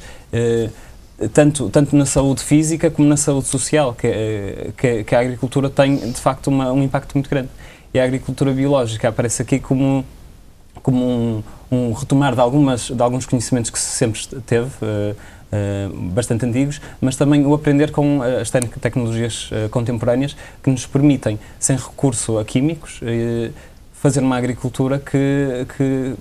Tanto na saúde física como na saúde social, que a agricultura tem, de facto, um impacto muito grande. E a agricultura biológica aparece aqui como um retomar de alguns conhecimentos que se sempre teve, bastante antigos, mas também o aprender com as tecnologias contemporâneas que nos permitem, sem recurso a químicos, fazer uma agricultura que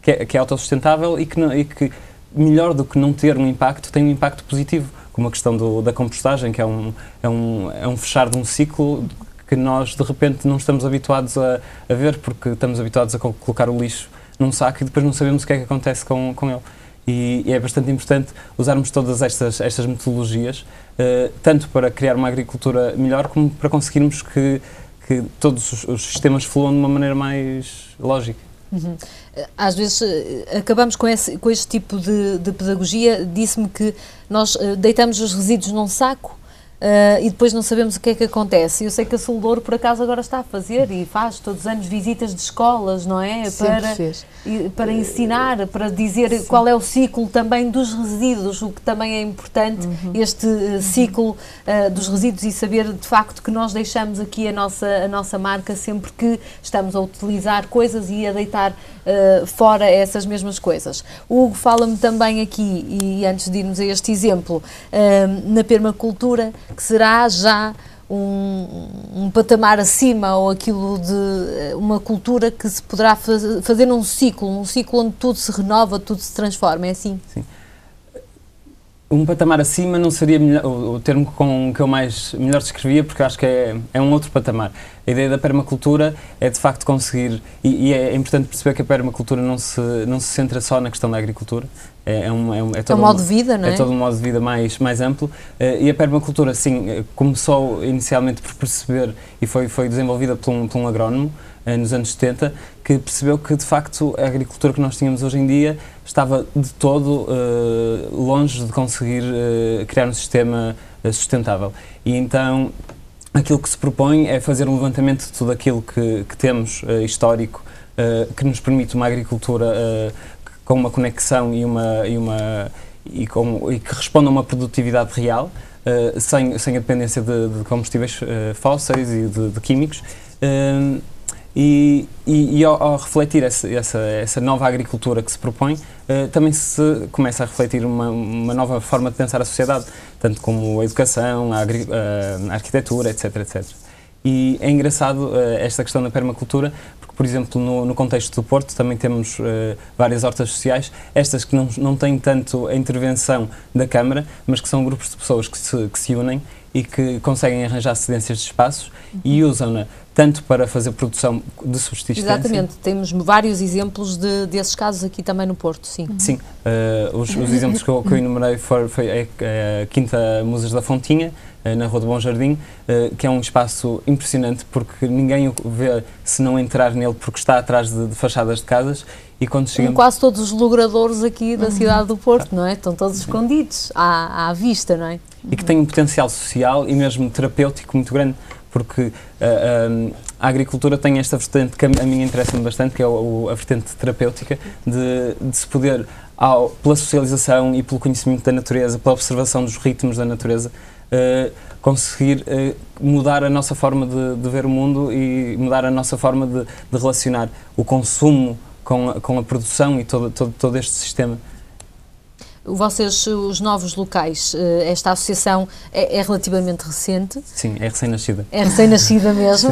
é autossustentável e que, melhor do que não ter um impacto, tem um impacto positivo, como a questão da compostagem, que é um fechar de um ciclo que nós, de repente, não estamos habituados a ver, porque estamos habituados a colocar o lixo num saco e depois não sabemos o que é que acontece com ele. E é bastante importante usarmos todas estas metodologias, tanto para criar uma agricultura melhor, como para conseguirmos que todos os sistemas fluam de uma maneira mais lógica. Uhum. Às vezes acabamos com este tipo de pedagogia. Disse-me que nós deitamos os resíduos num saco e depois não sabemos o que é que acontece. Eu sei que a Soldouro, por acaso, agora está a fazer e faz todos os anos visitas de escolas, não é? Para ensinar, para dizer Sim. qual é o ciclo também dos resíduos, o que também é importante, este ciclo dos resíduos, e saber de facto que nós deixamos aqui a nossa marca sempre que estamos a utilizar coisas e a deitar fora essas mesmas coisas. O Hugo fala-me também aqui, e antes de irmos a este exemplo, na permacultura, que será já um patamar acima, ou aquilo de uma cultura que se poderá fazer num ciclo onde tudo se renova, tudo se transforma, é assim? Sim. Um patamar acima não seria o termo com que eu melhor descrevia, porque acho que é um outro patamar. A ideia da permacultura é de facto conseguir, e é importante perceber que a permacultura não se centra só na questão da agricultura, é todo um modo de vida, não é? É todo um modo de vida mais amplo, e a permacultura, sim, começou inicialmente por perceber, e foi desenvolvida por um agrónomo nos anos 70, que percebeu que de facto a agricultura que nós tínhamos hoje em dia estava de todo longe de conseguir criar um sistema sustentável. E então aquilo que se propõe é fazer um levantamento de tudo aquilo que temos histórico, que nos permite uma agricultura com uma conexão e que responda a uma produtividade real, sem a dependência de combustíveis fósseis e de químicos. E ao refletir essa nova agricultura que se propõe, também se começa a refletir uma nova forma de pensar a sociedade, tanto como a educação, a arquitetura, etc, etc. E é engraçado esta questão da permacultura, porque, por exemplo, no contexto do Porto também temos várias hortas sociais, estas que não têm tanto a intervenção da Câmara, mas que são grupos de pessoas que se unem e que conseguem arranjar cedências de espaços e usam-na tanto para fazer produção de subsistência. Exatamente, temos vários exemplos desses casos aqui também no Porto, sim. Sim, os exemplos que eu enumerei foi a Quinta Musas da Fontinha, na Rua do Bom Jardim, que é um espaço impressionante porque ninguém o vê se não entrar nele porque está atrás de fachadas de casas e quando chegamos... Quase todos os logradores aqui da cidade do Porto, não é? Estão todos escondidos à vista, não é? E que tem um potencial social e mesmo terapêutico muito grande, porque a agricultura tem esta vertente que a mim interessa-me bastante, que é a vertente terapêutica, de se poder, pela socialização e pelo conhecimento da natureza, pela observação dos ritmos da natureza, conseguir mudar a nossa forma de ver o mundo e mudar a nossa forma de relacionar o consumo com a produção e todo este sistema. Vocês, os novos locais, esta associação é relativamente recente? Sim, é recém-nascida. É recém-nascida mesmo.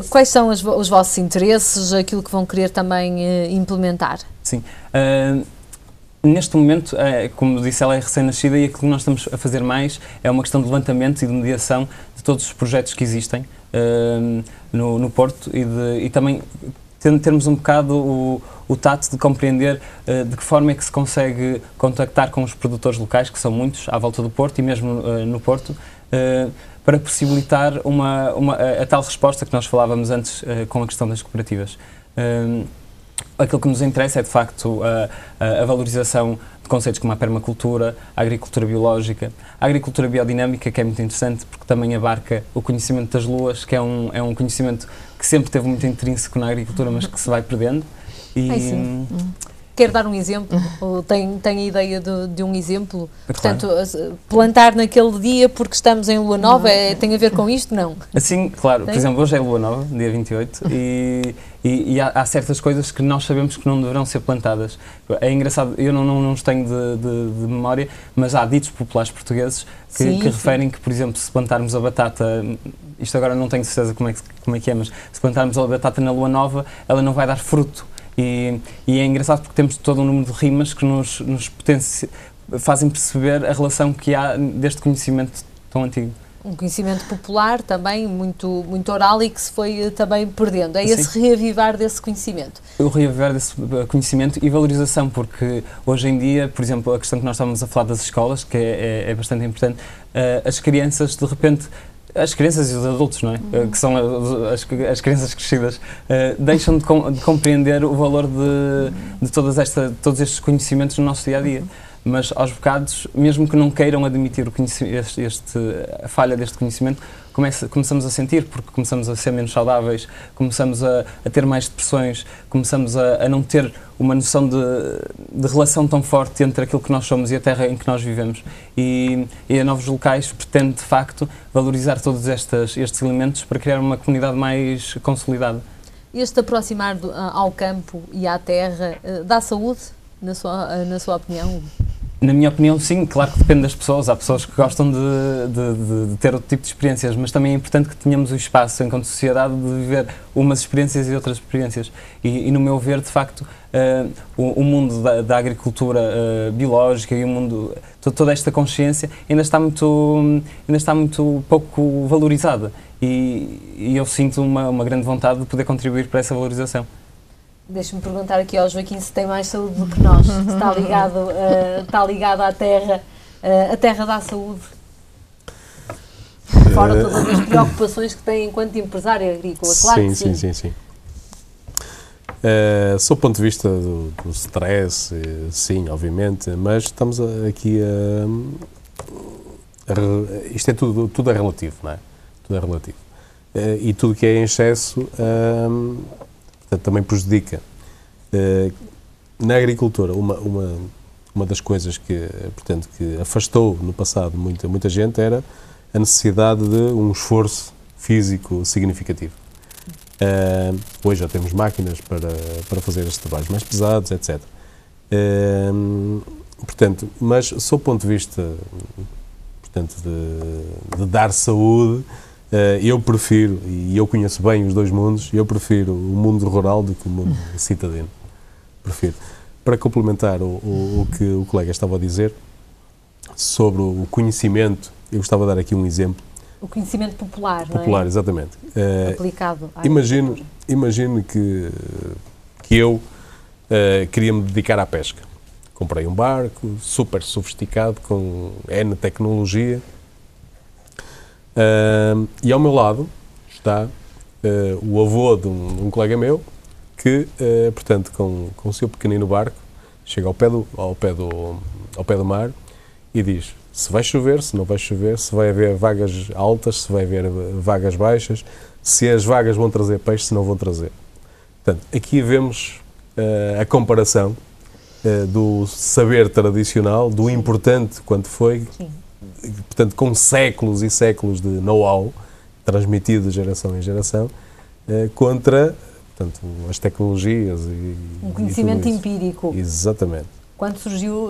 Quais são os vossos interesses, aquilo que vão querer também implementar? Sim. Neste momento, como disse, ela é recém-nascida e aquilo que nós estamos a fazer mais é uma questão de levantamento e de mediação de todos os projetos que existem no Porto e também termos um bocado o tato de compreender de que forma é que se consegue contactar com os produtores locais, que são muitos à volta do Porto e mesmo no Porto, para possibilitar a tal resposta que nós falávamos antes com a questão das cooperativas. Aquilo que nos interessa é, de facto, a valorização de conceitos como a permacultura, a agricultura biológica, a agricultura biodinâmica, que é muito interessante porque também abarca o conhecimento das luas, que é um conhecimento que sempre teve muito intrínseco na agricultura, mas que se vai perdendo. Sim. Quer dar um exemplo? Ou tem a ideia de um exemplo? Claro. Portanto, plantar naquele dia porque estamos em Lua Nova tem a ver com isto? Não. Assim, claro. Por exemplo, hoje é Lua Nova, dia 28, e há certas coisas que nós sabemos que não deverão ser plantadas. É engraçado, eu não os tenho de memória, mas há ditos populares portugueses que referem que, por exemplo, se plantarmos a batata, isto agora não tenho certeza como é que é, mas se plantarmos a batata na Lua Nova, ela não vai dar fruto. E é engraçado porque temos todo um número de rimas que nos fazem perceber a relação que há deste conhecimento tão antigo. Um conhecimento popular também, muito oral e que se foi também perdendo. É esse reavivar desse conhecimento. O reavivar desse conhecimento e valorização, porque hoje em dia, por exemplo, a questão que nós estávamos a falar das escolas, que é bastante importante, as crianças, de repente, as crianças e os adultos, não é? Que são as crianças crescidas, deixam de compreender o valor de todos estes conhecimentos no nosso dia-a-dia. Mas aos bocados, mesmo que não queiram admitir a falha deste conhecimento, começamos a sentir, porque começamos a ser menos saudáveis, começamos a ter mais depressões, começamos a não ter uma noção de relação tão forte entre aquilo que nós somos e a terra em que nós vivemos. E a Novos Locais pretende, de facto, valorizar todos estes elementos para criar uma comunidade mais consolidada. Este aproximar ao campo e à terra dá saúde, na sua opinião? Na minha opinião, sim, claro que depende das pessoas. Há pessoas que gostam de ter outro tipo de experiências, mas também é importante que tenhamos o espaço, enquanto sociedade, de viver umas experiências e outras experiências. E no meu ver, de facto, o mundo da agricultura biológica e o mundo, toda esta consciência ainda está muito pouco valorizada. E eu sinto uma grande vontade de poder contribuir para essa valorização. Deixa-me perguntar aqui ao Joaquim se tem mais saúde do que nós, se está ligado à terra. A terra dá saúde? Fora todas as preocupações que tem enquanto empresário agrícola, claro que sim. Sim. Sob o ponto de vista do stress, sim, obviamente, mas estamos aqui isto é tudo é relativo, não é? Tudo é relativo. E tudo que é em excesso também prejudica. Na agricultura, uma das coisas que afastou no passado muita gente era a necessidade de um esforço físico significativo. Hoje já temos máquinas para fazer estes trabalhos mais pesados, etc. Portanto, mas sob o ponto de vista, portanto, de dar saúde, eu prefiro, e eu conheço bem os dois mundos, eu prefiro o mundo rural do que o mundo citadino. Prefiro. Para complementar o que o colega estava a dizer sobre o conhecimento, eu gostava de dar aqui um exemplo. O conhecimento popular, não é? Popular, exatamente. Aplicado à Imagino que eu queria me dedicar à pesca. Comprei um barco super sofisticado, com N tecnologia, e ao meu lado está o avô de um colega meu que, portanto, com o seu pequenino barco, chega ao pé do mar e diz: se vai chover, se não vai chover, se vai haver vagas altas, se vai haver vagas baixas, se as vagas vão trazer peixe, se não vão trazer. Portanto, aqui vemos a comparação do saber tradicional, do importante quanto foi, portanto, com séculos e séculos de know-how transmitido de geração em geração, contra, portanto, as tecnologias e um conhecimento empírico. Exatamente. Quando surgiu,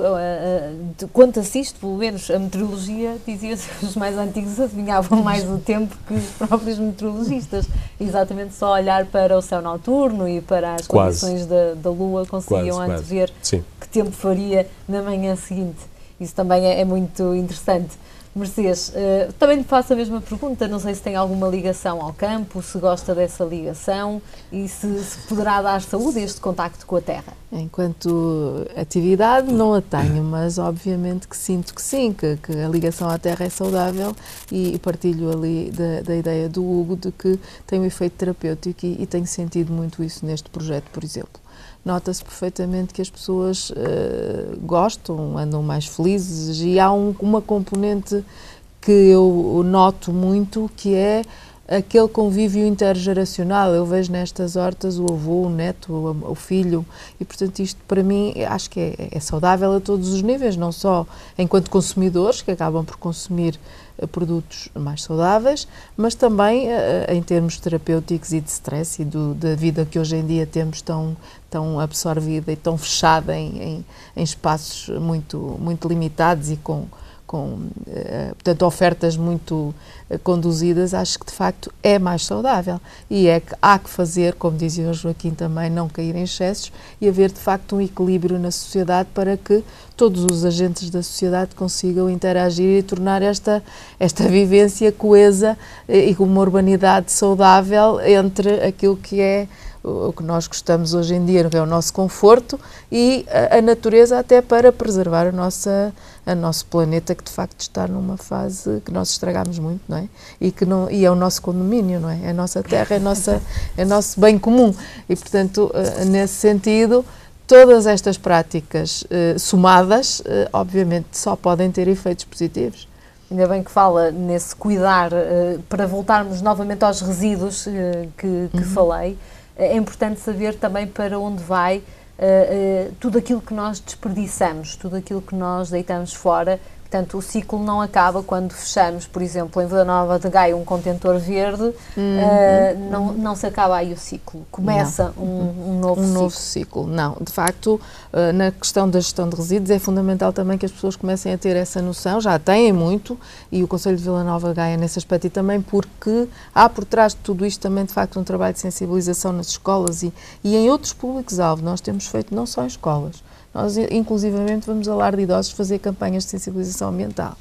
conta-se isto, pelo menos a meteorologia, dizia-se que os mais antigos adivinhavam mais o tempo que os próprios meteorologistas. Exatamente, só olhar para o céu noturno e para as condições da Lua conseguiam antever que tempo faria na manhã seguinte. Isso também é muito interessante. Mercedes, também lhe faço a mesma pergunta, não sei se tem alguma ligação ao campo, se gosta dessa ligação e se poderá dar saúde este contacto com a terra. Enquanto atividade não a tenho, mas obviamente que sinto que sim, que a ligação à terra é saudável e partilho ali da ideia do Hugo de que tem um efeito terapêutico e tenho sentido muito isso neste projeto, por exemplo. Nota-se perfeitamente que as pessoas gostam, andam mais felizes e há uma componente que eu noto muito, que é aquele convívio intergeracional. Eu vejo nestas hortas o avô, o neto, o filho e, portanto, isto para mim acho que é saudável a todos os níveis, não só enquanto consumidores, que acabam por consumir produtos mais saudáveis, mas também em termos terapêuticos e de stress e da vida que hoje em dia temos tão absorvida e tão fechada em espaços muito limitados e com portanto, ofertas muito conduzidas, acho que de facto é mais saudável e é que há que fazer, como dizia o Joaquim também, não cair em excessos e haver de facto um equilíbrio na sociedade para que todos os agentes da sociedade consigam interagir e tornar esta vivência coesa e com uma urbanidade saudável entre aquilo que é o que nós gostamos hoje em dia, que é o nosso conforto, e a natureza, até para preservar o nosso planeta, que de facto está numa fase que nós estragamos muito, não é? E é o nosso condomínio, não é? É a nossa terra, é nosso bem comum. E, portanto, nesse sentido, todas estas práticas somadas, obviamente, só podem ter efeitos positivos. Ainda bem que fala nesse cuidar, para voltarmos novamente aos resíduos que falei. É importante saber também para onde vai tudo aquilo que nós desperdiçamos, tudo aquilo que nós deitamos fora. Portanto, o ciclo não acaba quando fechamos, por exemplo, em Vila Nova de Gaia, um contentor verde, não se acaba aí o ciclo. Começa um novo ciclo. Não, de facto, na questão da gestão de resíduos é fundamental também que as pessoas comecem a ter essa noção, já têm muito, e o Conselho de Vila Nova de Gaia nesse aspecto, e também porque há por trás de tudo isto também, de facto, um trabalho de sensibilização nas escolas e em outros públicos-alvo. Nós temos feito não só em escolas. Nós, inclusivamente, vamos ao lar de idosos fazer campanhas de sensibilização ambiental.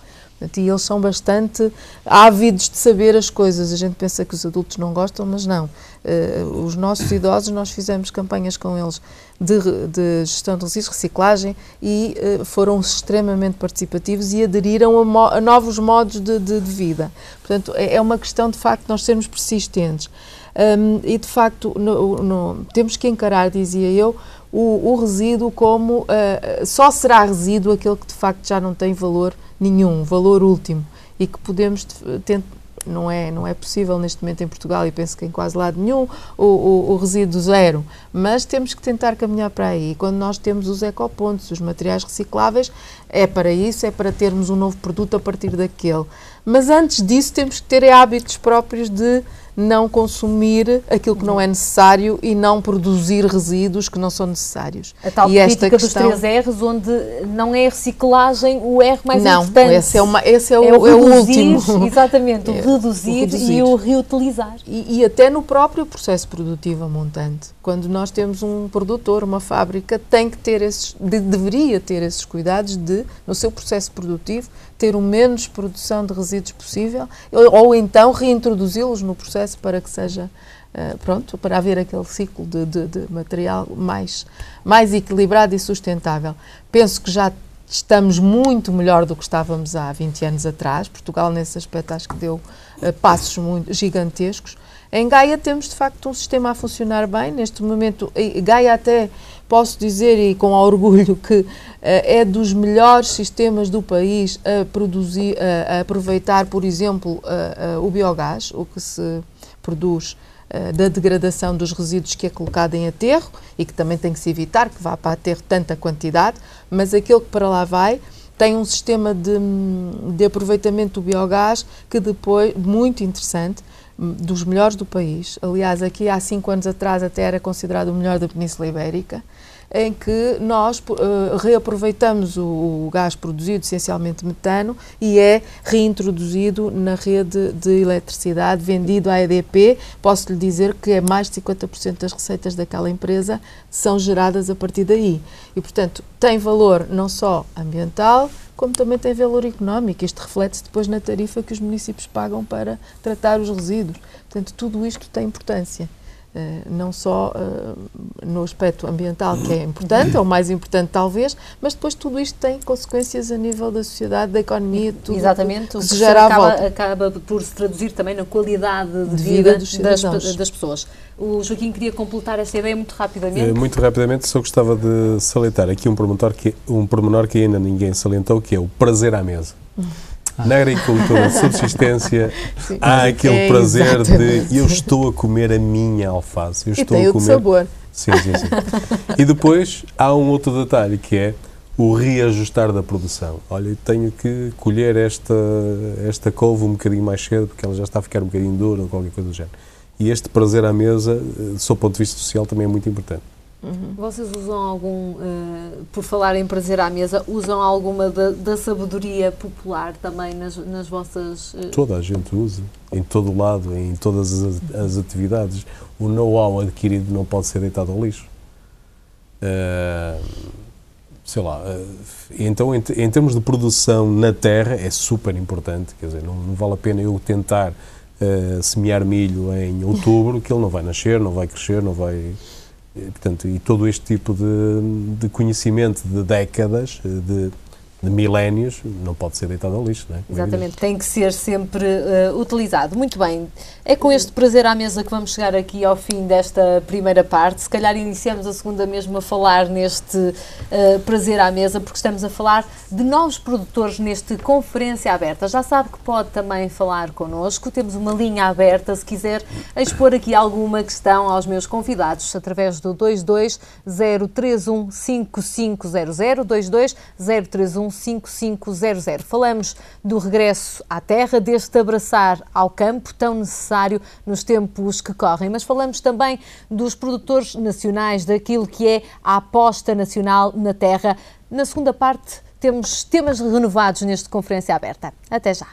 E eles são bastante ávidos de saber as coisas. A gente pensa que os adultos não gostam, mas não. Os nossos idosos, nós fizemos campanhas com eles de gestão de resíduos, reciclagem, e foram extremamente participativos e aderiram a novos modos de vida. Portanto, é uma questão, de facto, de nós sermos persistentes. E, de facto, temos que encarar, dizia eu, o resíduo como só será resíduo aquele que de facto já não tem valor nenhum, valor último, e que podemos não é possível neste momento em Portugal, e penso que em quase lado nenhum, o resíduo zero, mas temos que tentar caminhar para aí. Quando nós temos os ecopontos, os materiais recicláveis, é para isso, é para termos um novo produto a partir daquele. Mas antes disso temos que ter hábitos próprios de não consumir aquilo que não é necessário e não produzir resíduos que não são necessários. A tal política dos 3 R's, onde não é a reciclagem o R mais importante. Não, esse é o último. Exatamente, o reduzir e o reutilizar. E até no próprio processo produtivo a montante. Quando nós temos um produtor, uma fábrica, tem que ter deveria ter esses cuidados de, no seu processo produtivo, ter o menos produção de resíduos possível, ou então reintroduzi-los no processo para que seja, para haver aquele ciclo de material mais equilibrado e sustentável. Penso que já estamos muito melhor do que estávamos há 20 anos atrás. Portugal, nesse aspecto, acho que deu passos muito gigantescos. Em Gaia temos, de facto, um sistema a funcionar bem. Neste momento, Gaia até posso dizer, e com orgulho, que é dos melhores sistemas do país a produzir, a aproveitar, por exemplo, o biogás, o que se produz da degradação dos resíduos que é colocado em aterro e que também tem que se evitar que vá para aterro tanta quantidade, mas aquele que para lá vai tem um sistema de aproveitamento do biogás que depois, muito interessante, dos melhores do país. Aliás, aqui há 5 anos atrás até era considerado o melhor da Península Ibérica, em que nós reaproveitamos o gás produzido, essencialmente metano, e é reintroduzido na rede de eletricidade, vendido à EDP. Posso lhe dizer que é mais de 50% das receitas daquela empresa são geradas a partir daí. E, portanto, tem valor não só ambiental, como também tem valor económico. Isto reflete-se depois na tarifa que os municípios pagam para tratar os resíduos. Portanto, tudo isto tem importância. Não só no aspecto ambiental, que é importante, é o mais importante talvez, mas depois tudo isto tem consequências a nível da sociedade, da economia, tudo. Exatamente, que se gera à volta. Acaba por se traduzir também na qualidade de vida das pessoas. O Joaquim queria completar esta ideia muito rapidamente. Muito rapidamente, só gostava de salientar aqui um pormenor que ainda ninguém salientou, que é o prazer à mesa. Na agricultura de subsistência há aquele prazer de eu estou a comer a minha alface. Eu estou a comer... sabor. Sim. E depois há um outro detalhe que é o reajustar da produção. Olha, tenho que colher esta couve um bocadinho mais cedo porque ela já está a ficar um bocadinho dura ou qualquer coisa do género. E este prazer à mesa, do seu ponto de vista social, também é muito importante. Vocês usam algum, por falar em prazer à mesa, usam alguma da sabedoria popular também nas vossas... Toda a gente usa, em todo o lado, em todas as atividades. O know-how adquirido não pode ser deitado ao lixo. Sei lá, então em termos de produção na terra é super importante, quer dizer, não vale a pena eu tentar semear milho em outubro, que ele não vai nascer, não vai crescer, não vai... Portanto, e todo este tipo de conhecimento de décadas, de milénios, não pode ser deitado ao lixo, não é? Exatamente, tem que ser sempre utilizado. Muito bem, é com este prazer à mesa que vamos chegar aqui ao fim desta primeira parte. Se calhar iniciamos a segunda mesmo a falar neste prazer à mesa, porque estamos a falar de novos produtores neste Conferência Aberta. Já sabe que pode também falar connosco, temos uma linha aberta, se quiser expor aqui alguma questão aos meus convidados, através do 22-031-5500, 22-031-5500. Falamos do regresso à terra, deste abraçar ao campo tão necessário nos tempos que correm, mas falamos também dos produtores nacionais, daquilo que é a aposta nacional na terra. Na segunda parte temos temas renovados neste Conferência Aberta. Até já.